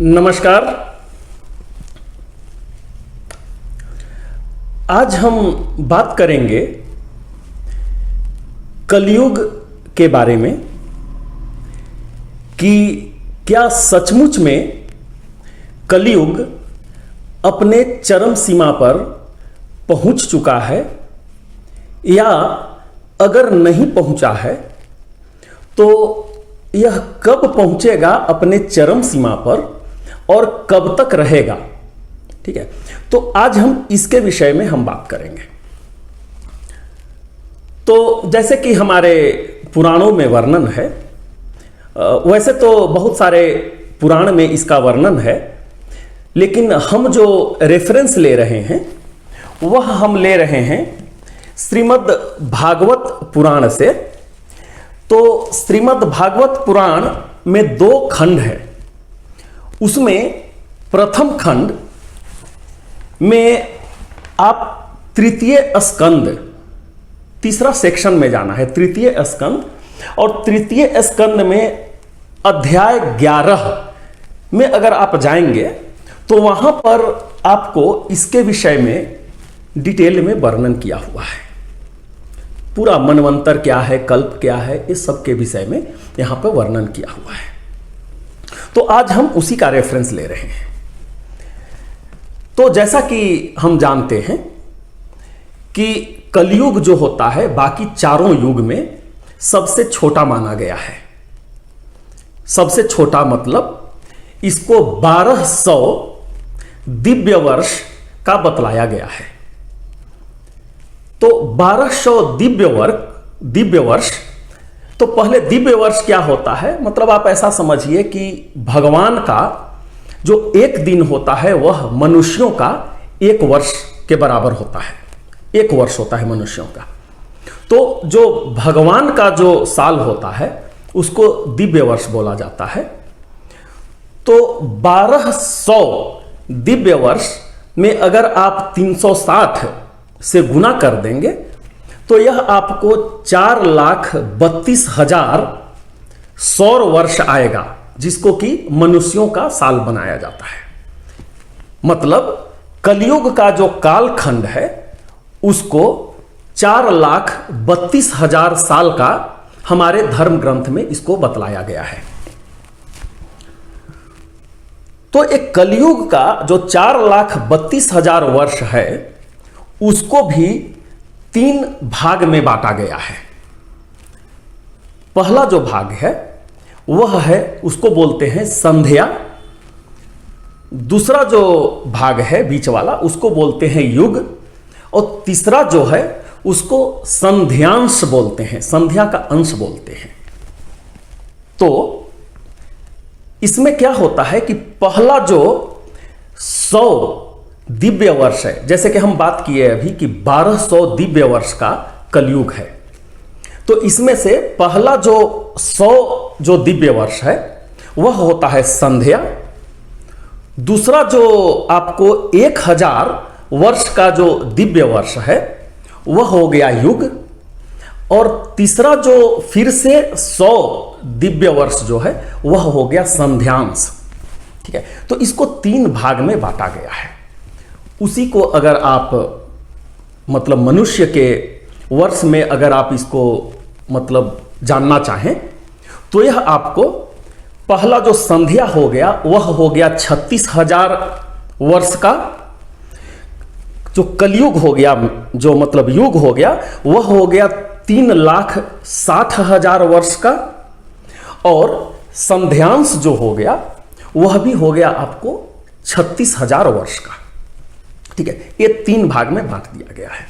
नमस्कार। आज हम बात करेंगे कलयुग के बारे में कि क्या सचमुच में कलयुग अपने चरम सीमा पर पहुंच चुका है या अगर नहीं पहुंचा है तो यह कब पहुंचेगा अपने चरम सीमा पर और कब तक रहेगा। ठीक है, तो आज हम इसके विषय में हम बात करेंगे। तो जैसे कि हमारे पुराणों में वर्णन है, वैसे तो बहुत सारे पुराण में इसका वर्णन है, लेकिन हम जो रेफरेंस ले रहे हैं वह हम ले रहे हैं श्रीमद् भागवत पुराण से। तो श्रीमद् भागवत पुराण में 2 खंड है। उसमें प्रथम खंड में आप तृतीय स्कंद, तीसरा सेक्शन में जाना है, तृतीय स्कंद, और तृतीय स्कंद में अध्याय 11 में अगर आप जाएंगे तो वहां पर आपको इसके विषय में डिटेल में वर्णन किया हुआ है। पूरा मनवंतर क्या है, कल्प क्या है, इस सब के विषय में यहां पर वर्णन किया हुआ है। तो आज हम उसी का रेफरेंस ले रहे हैं। तो जैसा कि हम जानते हैं कि कलयुग जो होता है बाकी चारों युग में सबसे छोटा माना गया है। सबसे छोटा मतलब इसको 1200 दिव्य वर्ष का बतलाया गया है। तो 1200 दिव्य वर्ष, तो पहले दिव्य वर्ष क्या होता है, मतलब आप ऐसा समझिए कि भगवान का जो एक दिन होता है वह मनुष्यों का 1 वर्ष के बराबर होता है। 1 वर्ष होता है मनुष्यों का। तो जो भगवान का जो साल होता है उसको दिव्य वर्ष बोला जाता है। तो 1200 दिव्य वर्ष में अगर आप 360 से गुना कर देंगे तो यह आपको 4,32,000 सौर वर्ष आएगा, जिसको कि मनुष्यों का साल बनाया जाता है। मतलब कलयुग का जो कालखंड है उसको 4,32,000 साल का हमारे धर्म ग्रंथ में इसको बतलाया गया है। तो एक कलयुग का जो 4,32,000 वर्ष है उसको भी 3 भाग में बांटा गया है। पहला जो भाग है वह है, उसको बोलते हैं संध्या। दूसरा जो भाग है बीच वाला उसको बोलते हैं युग, और तीसरा जो है उसको संध्यांश बोलते हैं, संध्या का अंश बोलते हैं। तो इसमें क्या होता है कि पहला जो 100 दिव्य वर्ष है, जैसे कि हम बात किए अभी कि 1200 दिव्य वर्ष का कलयुग है, तो इसमें से पहला जो 100 जो दिव्य वर्ष है वह होता है संध्या। दूसरा जो आपको 1000 वर्ष का जो दिव्य वर्ष है वह हो गया युग, और तीसरा जो फिर से 100 दिव्य वर्ष जो है वह हो गया संध्यांश। ठीक है, तो इसको 3 भाग में बांटा गया है। उसी को अगर आप मतलब मनुष्य के वर्ष में अगर आप इसको मतलब जानना चाहें तो यह आपको पहला जो संध्या हो गया वह हो गया 36,000 वर्ष का। जो कलयुग हो गया, जो मतलब युग हो गया, वह हो गया 3,60,000 वर्ष का, और संध्यांश जो हो गया वह भी हो गया आपको 36,000 वर्ष का। ठीक है, ये 3 भाग में बांट दिया गया है।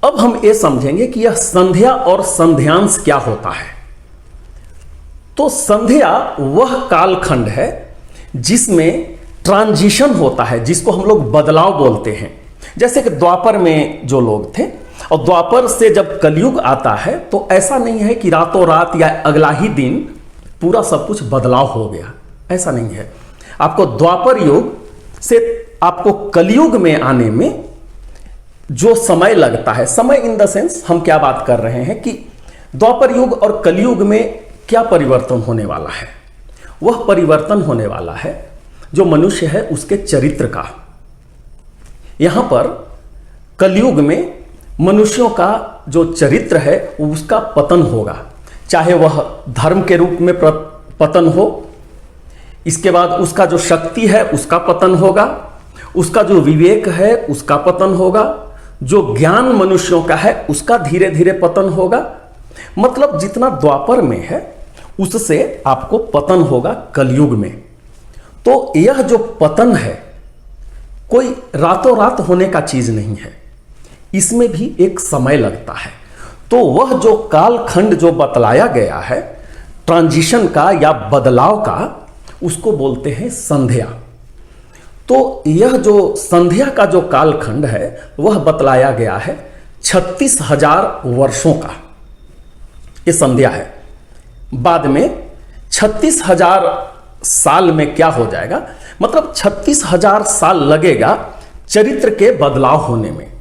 अब हम ये समझेंगे कि यह संध्या और संध्यांश क्या होता है। तो संध्या वह कालखंड है जिसमें ट्रांजिशन होता है, जिसको हम लोग बदलाव बोलते हैं। जैसे कि द्वापर में जो लोग थे, और द्वापर से जब कलयुग आता है तो ऐसा नहीं है कि रातों रात या अगला ही दिन पूरा सब कुछ बदलाव हो गया, ऐसा नहीं है। आपको द्वापर युग से आपको कलयुग में आने में जो समय लगता है, समय इन द सेंस हम क्या बात कर रहे हैं कि द्वापर युग और कलयुग में क्या परिवर्तन होने वाला है, वह परिवर्तन होने वाला है जो मनुष्य है उसके चरित्र का। यहां पर कलयुग में मनुष्यों का जो चरित्र है उसका पतन होगा, चाहे वह धर्म के रूप में पतन हो, इसके बाद उसका जो शक्ति है उसका पतन होगा, उसका जो विवेक है उसका पतन होगा, जो ज्ञान मनुष्यों का है उसका धीरे धीरे पतन होगा। मतलब जितना द्वापर में है उससे आपको पतन होगा कलयुग में। तो यह जो पतन है कोई रातों रात होने का चीज नहीं है, इसमें भी एक समय लगता है। तो वह जो कालखंड जो बतलाया गया है ट्रांजिशन का या बदलाव का, उसको बोलते हैं संध्या। तो यह जो संध्या का जो कालखंड है वह बतलाया गया है 36,000 वर्षों का, ये संध्या है। बाद में 36,000 साल में क्या हो जाएगा, मतलब 36,000 साल लगेगा चरित्र के बदलाव होने में।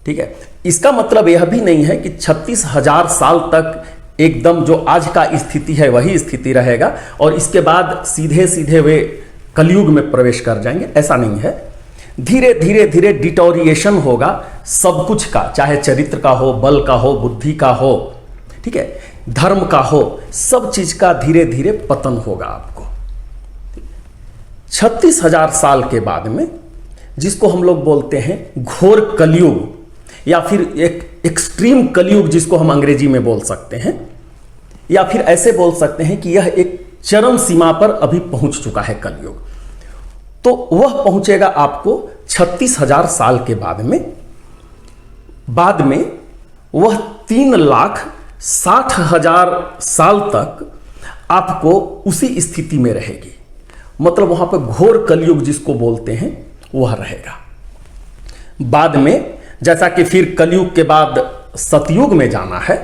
ठीक है, इसका मतलब यह भी नहीं है कि 36,000 साल तक एकदम जो आज का स्थिति है वही स्थिति रहेगा और इसके बाद सीधे सीधे वे कलयुग में प्रवेश कर जाएंगे, ऐसा नहीं है। धीरे धीरे धीरे डिटोरिएशन होगा सब कुछ का, चाहे चरित्र का हो, बल का हो, बुद्धि का हो, ठीक है, धर्म का हो, सब चीज का धीरे धीरे पतन होगा आपको। 36,000 साल के बाद में, जिसको हम लोग बोलते हैं घोर कलयुग या फिर एक एक्सट्रीम कलयुग जिसको हम अंग्रेजी में बोल सकते हैं, या फिर ऐसे बोल सकते हैं कि यह एक चरम सीमा पर अभी पहुंच चुका है कलयुग। तो वह पहुंचेगा आपको 36,000 साल के बाद में। बाद में वह 3,60,000 साल तक आपको उसी स्थिति में रहेगी, मतलब वहां पर घोर कलयुग जिसको बोलते हैं वह रहेगा। बाद में जैसा कि फिर कलयुग के बाद सतयुग में जाना है,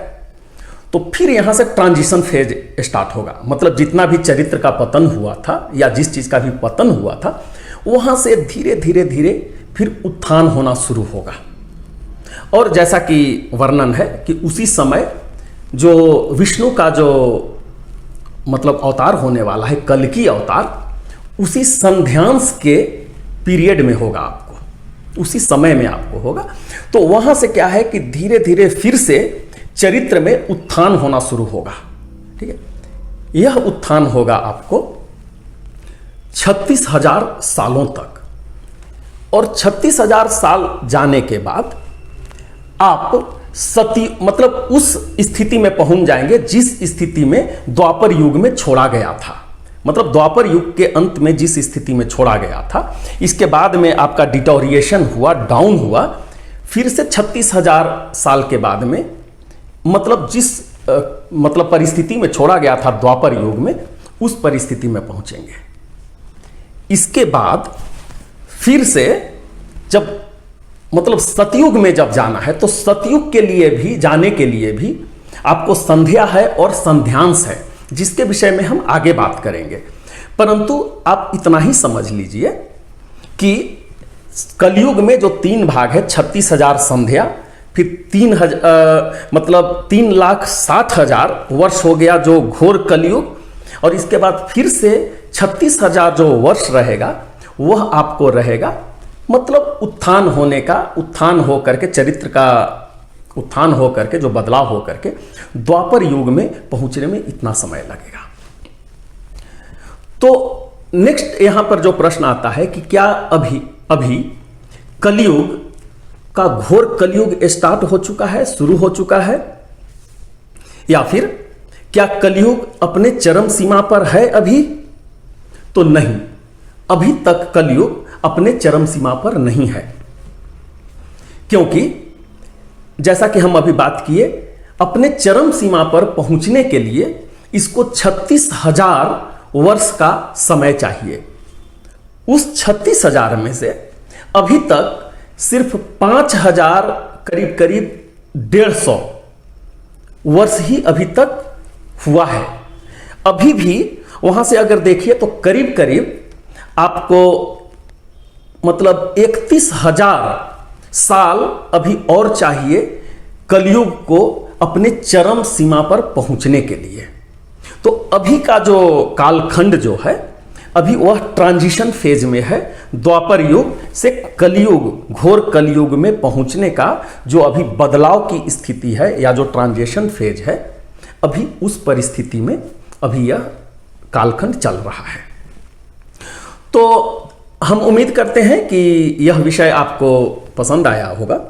तो फिर यहां से ट्रांजिशन फेज स्टार्ट होगा। मतलब जितना भी चरित्र का पतन हुआ था या जिस चीज का भी पतन हुआ था, वहां से धीरे धीरे धीरे फिर उत्थान होना शुरू होगा। और जैसा कि वर्णन है कि उसी समय जो विष्णु का जो मतलब अवतार होने वाला है, कल्कि अवतार, उसी संध्यांश के पीरियड में होगा आपको, उसी समय में आपको होगा। तो वहां से क्या है कि धीरे धीरे फिर से चरित्र में उत्थान होना शुरू होगा। ठीक है, यह उत्थान होगा आपको 36,000 सालों तक। और 36,000 साल जाने के बाद आप मतलब उस स्थिति में पहुंच जाएंगे जिस स्थिति में द्वापर युग में छोड़ा गया था। मतलब द्वापर युग के अंत में जिस स्थिति में छोड़ा गया था, इसके बाद में आपका डिटोरिएशन हुआ, डाउन हुआ, फिर से 36,000 साल के बाद में मतलब जिस मतलब परिस्थिति में छोड़ा गया था द्वापर युग में, उस परिस्थिति में पहुंचेंगे। इसके बाद फिर से जब मतलब सतयुग में जब जाना है, तो सतयुग के लिए भी जाने के लिए भी आपको संध्या है और संध्यांश है, जिसके विषय में हम आगे बात करेंगे। परंतु आप इतना ही समझ लीजिए कि कलयुग में जो 3 भाग है, 36,000 संध्या, फिर 3,60,000 वर्ष हो गया जो घोर कलयुग, और इसके बाद फिर से 36,000 जो वर्ष रहेगा वह आपको रहेगा मतलब उत्थान होने का, उत्थान हो करके चरित्र का उत्थान हो करके, जो बदलाव हो करके द्वापर युग में पहुंचने में इतना समय लगेगा। तो नेक्स्ट यहां पर जो प्रश्न आता है कि क्या अभी कलयुग का घोर कलयुग स्टार्ट हो चुका है, शुरू हो चुका है, या फिर क्या कलयुग अपने चरम सीमा पर है अभी? तो नहीं, अभी तक कलयुग अपने चरम सीमा पर नहीं है। क्योंकि जैसा कि हम अभी बात किए, अपने चरम सीमा पर पहुंचने के लिए इसको 36,000 वर्ष का समय चाहिए। उस 36,000 में से अभी तक सिर्फ 5,000 करीब 150 वर्ष ही अभी तक हुआ है। अभी भी वहां से अगर देखिए तो करीब आपको मतलब 31,000 साल अभी और चाहिए कलयुग को अपने चरम सीमा पर पहुंचने के लिए। तो अभी का जो कालखंड जो है, अभी वह ट्रांजिशन फेज में है। द्वापर युग से कलयुग, घोर कलयुग में पहुंचने का जो अभी बदलाव की स्थिति है या जो ट्रांजिशन फेज है, अभी उस परिस्थिति में अभी यह कालखंड चल रहा है। तो हम उम्मीद करते हैं कि यह विषय आपको पसंद आया होगा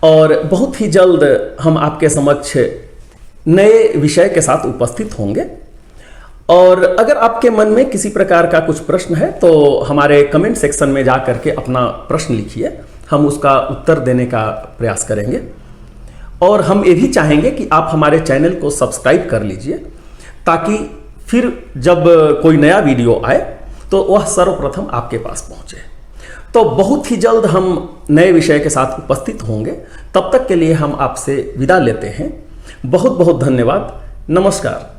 और बहुत ही जल्द हम आपके समक्ष नए विषय के साथ उपस्थित होंगे। और अगर आपके मन में किसी प्रकार का कुछ प्रश्न है तो हमारे कमेंट सेक्शन में जा करके अपना प्रश्न लिखिए, हम उसका उत्तर देने का प्रयास करेंगे। और हम ये भी चाहेंगे कि आप हमारे चैनल को सब्सक्राइब कर लीजिए, ताकि फिर जब कोई नया वीडियो आए तो वह सर्वप्रथम आपके पास पहुंचे। तो बहुत ही जल्द हम नए विषय के साथ उपस्थित होंगे। तब तक के लिए हम आपसे विदा लेते हैं। बहुत बहुत धन्यवाद। नमस्कार।